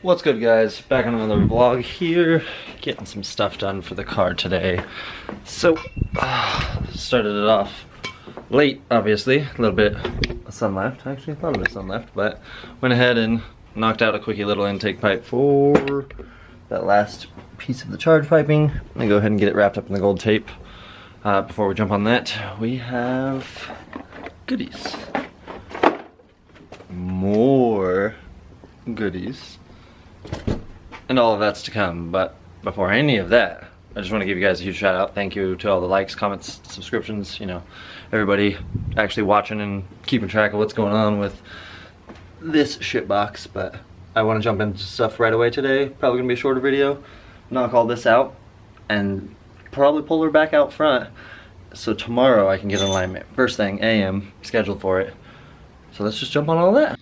What's good, guys? Back on another vlog here, getting some stuff done for the car today. So, started it off late, obviously. A little bit of sun left, actually a little bit of sun left, but went ahead and knocked out a quickie little intake pipe for that last piece of the charge piping. I'm gonna go ahead and get it wrapped up in the gold tape. Before we jump on that, we have goodies. More goodies. And all of that's to come, but before any of that, I just want to give you guys a huge shout out. Thank you to all the likes, comments, subscriptions, you know, everybody actually watching and keeping track of what's going on with this shitbox. But I want to jump into stuff right away today. Probably gonna be a shorter video. Knock all this out and probably pull her back out front, so tomorrow I can get an alignment. First thing, AM, scheduled for it. So let's just jump on all that.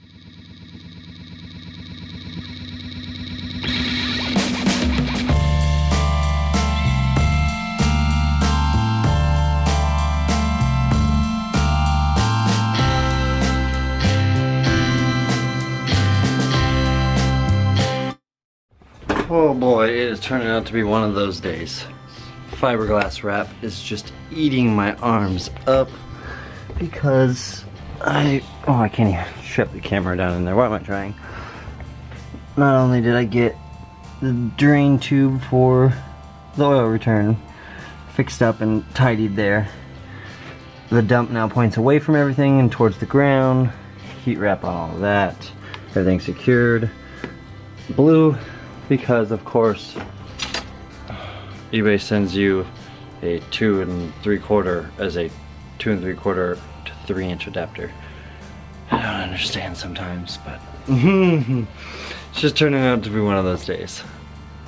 Oh boy, it is turning out to be one of those days. Fiberglass wrap is just eating my arms up because I can't even shut the camera down in there. What am I trying? Not only did I get the drain tube for the oil return fixed up and tidied there, the dump now points away from everything and towards the ground. Heat wrap on all of that. Everything's secured. Blue, because of course eBay sends you a 2 3/4 as a 2 3/4 to 3-inch adapter. I don't understand sometimes, but it's just turning out to be one of those days.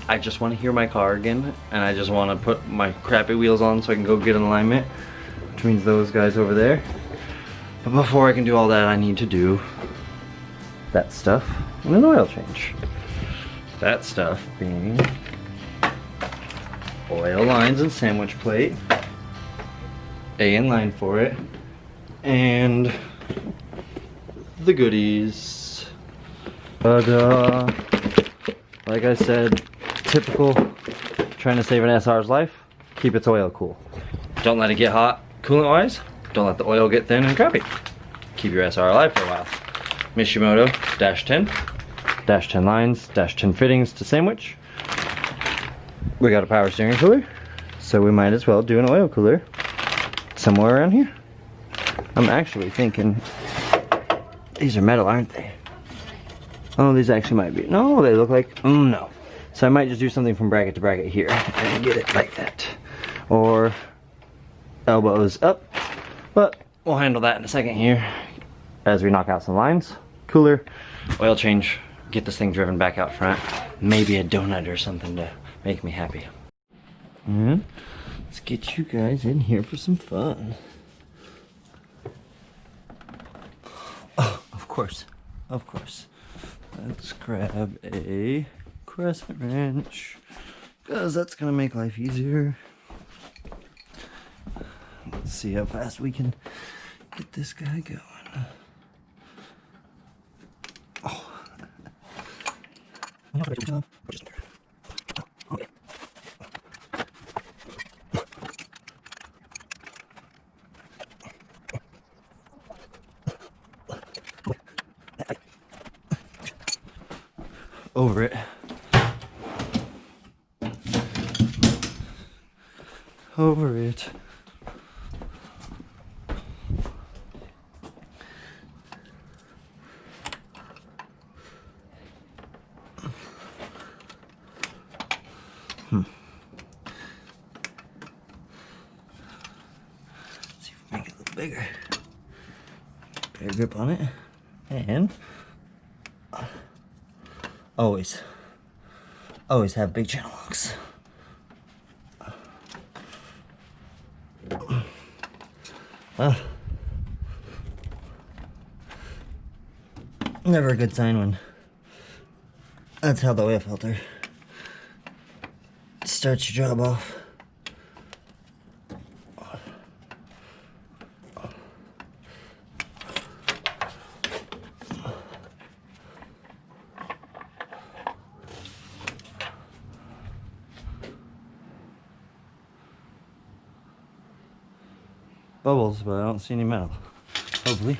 I just want to hear my car again, and I just want to put my crappy wheels on so I can go get an alignment, which means those guys over there. But before I can do all that, I need to do that stuff and an oil change. That stuff being oil lines and sandwich plate, A in line for it, and the goodies. But like I said, typical trying to save an SR's life, keep its oil cool. Don't let it get hot coolant wise, don't let the oil get thin and crappy. Keep your SR alive for a while. Mishimoto -10. -10 lines, -10 fittings to sandwich. We got a power steering cooler, so we might as well do an oil cooler somewhere around here. I'm actually thinking, these are metal, aren't they? Oh, these actually might be. No, they look like, no. So I might just do something from bracket to bracket here and get it like that. Or elbows up, but we'll handle that in a second here as we knock out some lines. Cooler, oil change, get this thing driven back out front. Maybe a donut or something to make me happy. And let's get you guys in here for some fun. Oh, of course. Let's grab a crescent wrench, because that's gonna make life easier. Let's see how fast we can get this guy going. Oh. Over it. Over it. See if we make it a little bigger. Better grip on it. And always have big channel locks. Never a good sign when that's how the oil filter starts your job off. bubbles, but I don't see any metal. Hopefully.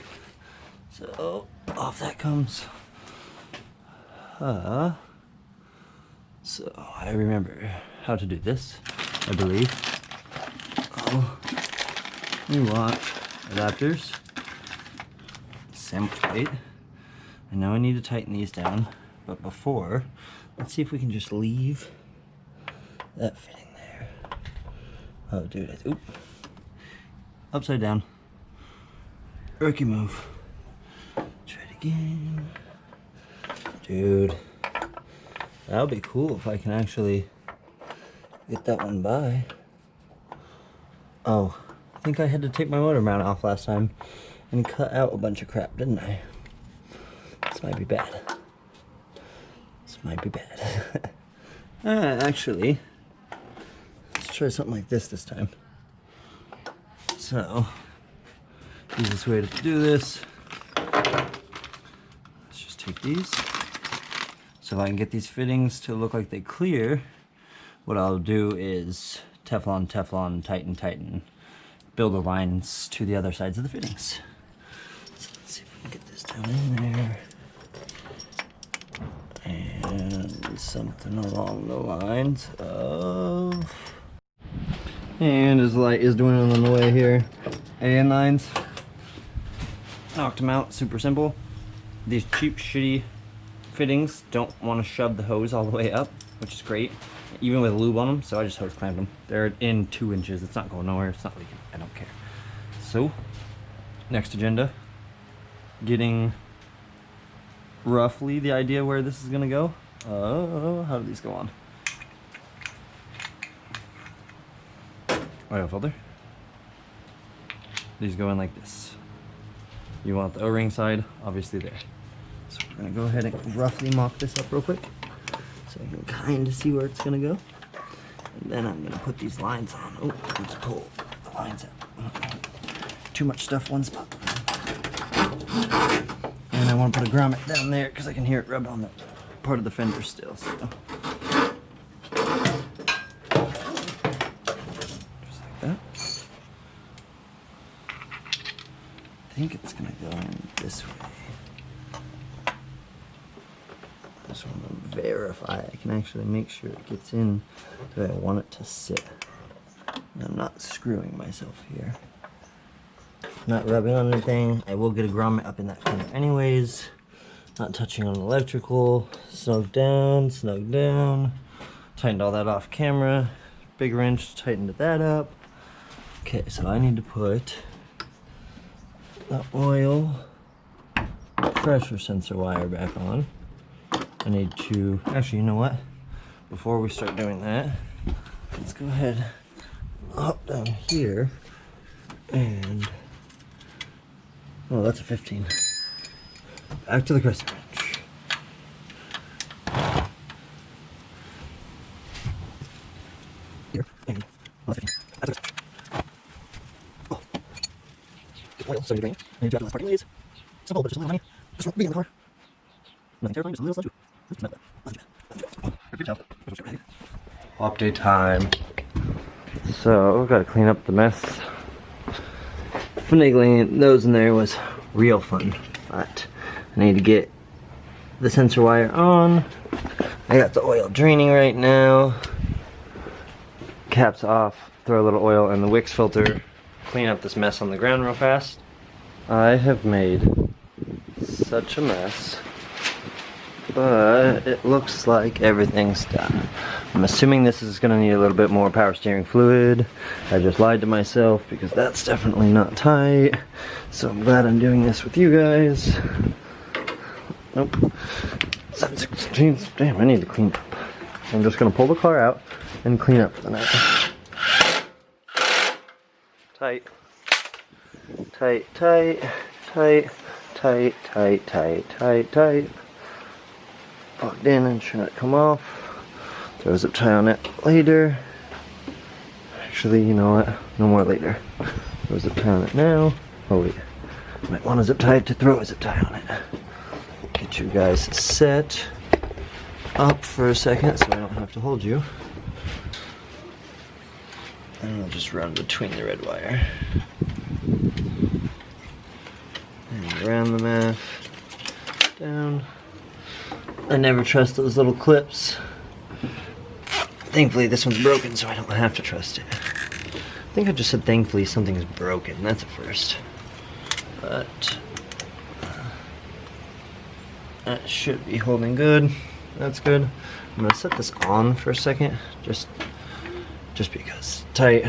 So off that comes. So I remember how to do this, I believe. Oh, we want adapters, sandwich plate. I know I need to tighten these down, but before, let's see if we can just leave that fitting there. Oh, dude, oop. Upside down. Rookie move. Try it again. Dude, that would be cool if I can actually get that one by. Oh, I think I had to take my motor mount off last time and cut out a bunch of crap, didn't I? This might be bad. This might be bad. Actually, let's try something like this time. So, easiest way to do this, let's just take these. So if I can get these fittings to look like they clear, what I'll do is Teflon, Teflon, tighten, tighten, build the lines to the other sides of the fittings. So let's see if we can get this down in there. And something along the lines of... And as the light is doing it on the way here, AN lines, knocked them out, super simple. These cheap, shitty fittings don't want to shove the hose all the way up, which is great, even with lube on them, so I just hose clamped them. They're in 2 inches, it's not going nowhere, it's not leaking, I don't care. So, next agenda, getting roughly the idea where this is gonna go. How do these go on? Oil filter. These go in like this. You want the O-ring side, obviously there. So we're gonna go ahead and roughly mock this up real quick so I can kind of see where it's gonna go. And then I'm gonna put these lines on. Oh, let's pull the lines out. Too much stuff, one spot. And I want to put a grommet down there because I can hear it rub on that part of the fender still. So. Just like that. I think it's gonna go in this way. I just want to verify I can actually make sure it gets in the way I want it to sit. And I'm not screwing myself here. Not rubbing on anything. I will get a grommet up in that corner anyways. Not touching on electrical. Snug down, snug down. Tightened all that off camera. Big wrench, tightened that up. Okay, so I need to put the oil pressure sensor wire back on. I need to, actually, you know what? Before we start doing that, let's go ahead, hop down here, and, oh, that's a 15. Back to the crescent wrench. Here, and, oh, 15. That's a crescent wrench. Oh. Get oil, 70 grain. I need to drop the last parking lays. Simple, but just a little money. Just being in the car. Nothing terrifying, just a little sludge. Update time. So I've got to clean up the mess. Finagling those in there was real fun, but I need to get the sensor wire on. I got the oil draining right now. Caps off, throw a little oil in the Wix filter, clean up this mess on the ground real fast. I have made such a mess, but it looks like everything's done. I'm assuming this is gonna need a little bit more power steering fluid. I just lied to myself because that's definitely not tight. So I'm glad I'm doing this with you guys. Nope. 716. Damn, I need to clean up. I'm just gonna pull the car out and clean up for the night. Tight. Tight, tight, tight, tight, tight, tight, tight, tight. Plugged in and should not come off. Throw a zip tie on it later. Actually, you know what? No more later. Throw a zip tie on it now. Oh wait. Might want a zip tie to throw a zip tie on it. Get you guys set up for a second so I don't have to hold you. And I'll just run between the red wire. around the MAF, down. I never trust those little clips. Thankfully this one's broken, so I don't have to trust it. I think I just said thankfully something's broken. That's a first. But that should be holding good. That's good. I'm gonna set this on for a second, just because tight.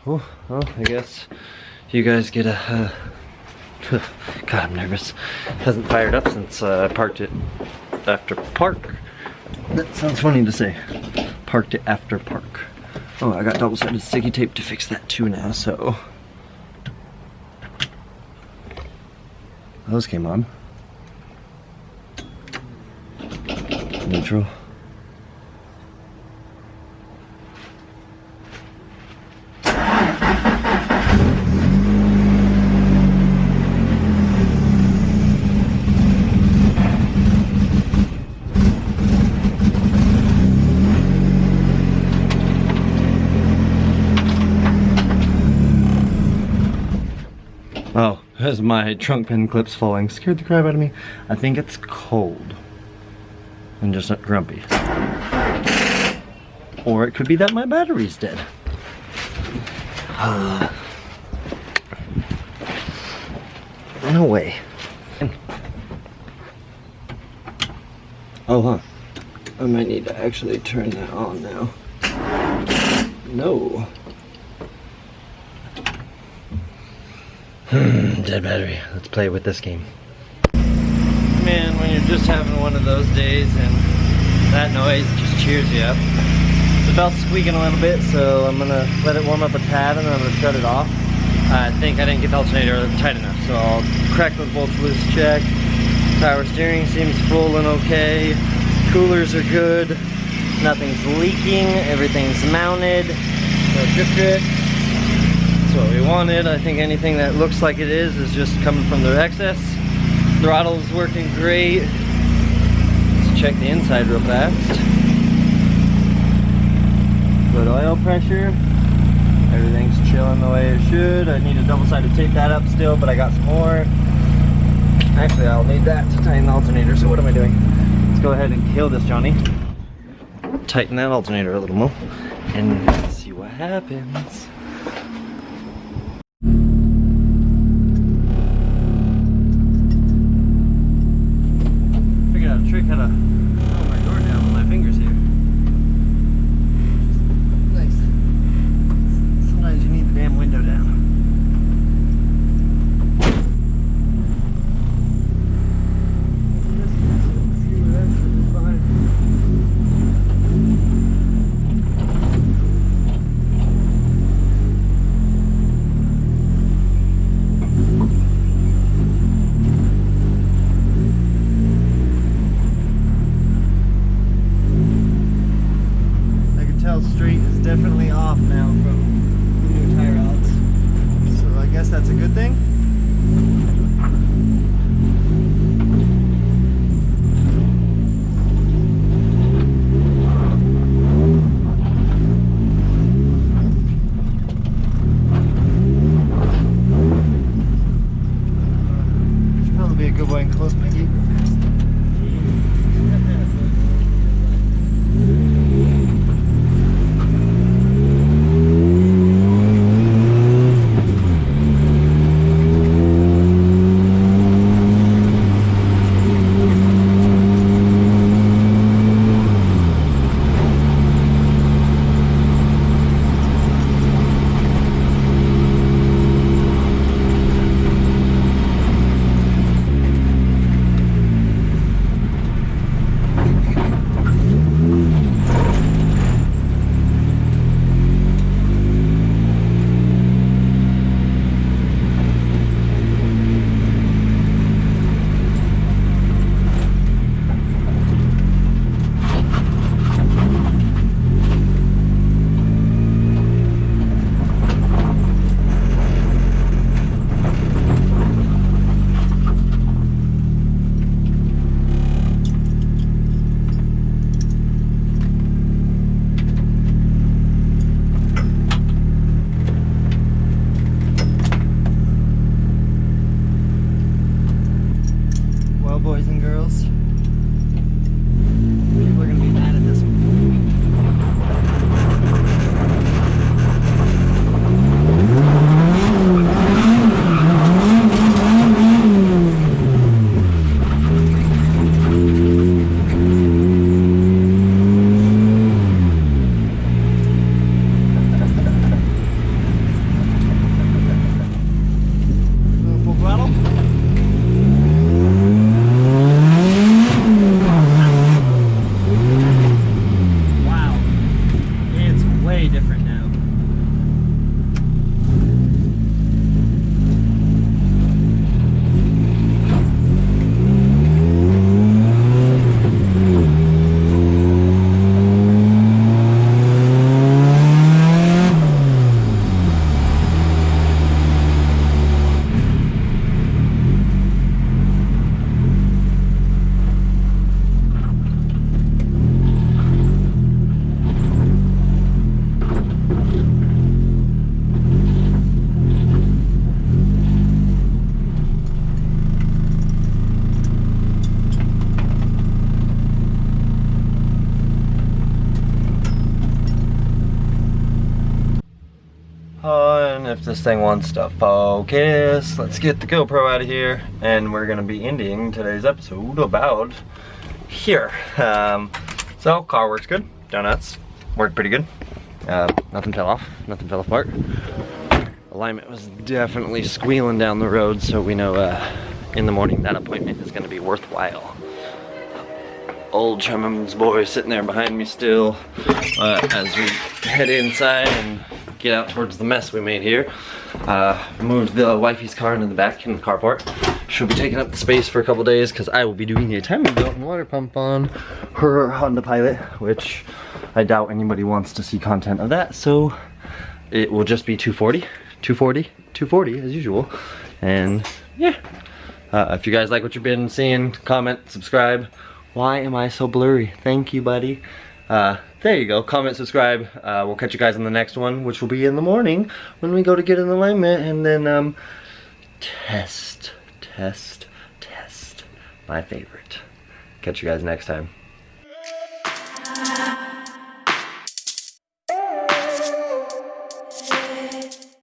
Oh, well, I guess you guys get a. God, I'm nervous. Hasn't fired up since I parked it after park. That sounds funny to say. Parked it after park. Oh, I got double-sided sticky tape to fix that too now, so. Those came on. Neutral. Oh, as my trunk pin clip's falling, scared the crap out of me. I think it's cold and just grumpy. Or it could be that my battery's dead. No way. Oh, huh. I might need to actually turn that on now. No. Dead battery. Let's play with this game. Man, when you're just having one of those days and that noise just cheers you up. The belt's squeaking a little bit, so I'm gonna let it warm up a tad and then I'm gonna shut it off. I think I didn't get the alternator tight enough, so I'll crack those bolts loose, check. Power steering seems full and okay. Coolers are good. Nothing's leaking. Everything's mounted. No drip drip. That's what we wanted. I think anything that looks like it is just coming from the excess. Throttle's working great. Let's check the inside real fast. Good oil pressure. Everything's chilling the way it should. I need to double-sided tape that up still, but I got some more. Actually, I'll need that to tighten the alternator, so what am I doing? Let's go ahead and kill this Johnny. Tighten that alternator a little more and see what happens. Figured out a trick how to hold my door down with my fingers here. Nice. Sometimes you need the damn window down. Straight is definitely off now from the new tire rods, so I guess that's a good thing. Should probably be a good way and close my gate real fast. on if this thing wants to focus. Let's get the GoPro out of here, and we're gonna be ending today's episode about here. So car works good. Donuts worked pretty good. Nothing fell off, nothing fell apart. Alignment was definitely squealing down the road, so we know in the morning that appointment is gonna be worthwhile. Old Chumham's boy sitting there behind me still as we head inside and get out towards the mess we made here. Moved the wifey's car into the back in the carport. She'll be taking up the space for a couple days because I will be doing a timing belt and water pump on her Honda Pilot, which I doubt anybody wants to see content of that, so it will just be 240 as usual. And yeah, if you guys like what you've been seeing, comment, subscribe. Why am I so blurry? Thank you, buddy. There you go, comment, subscribe. We'll catch you guys in the next one, which will be in the morning when we go to get in alignment, and then test my favorite. Catch you guys next time.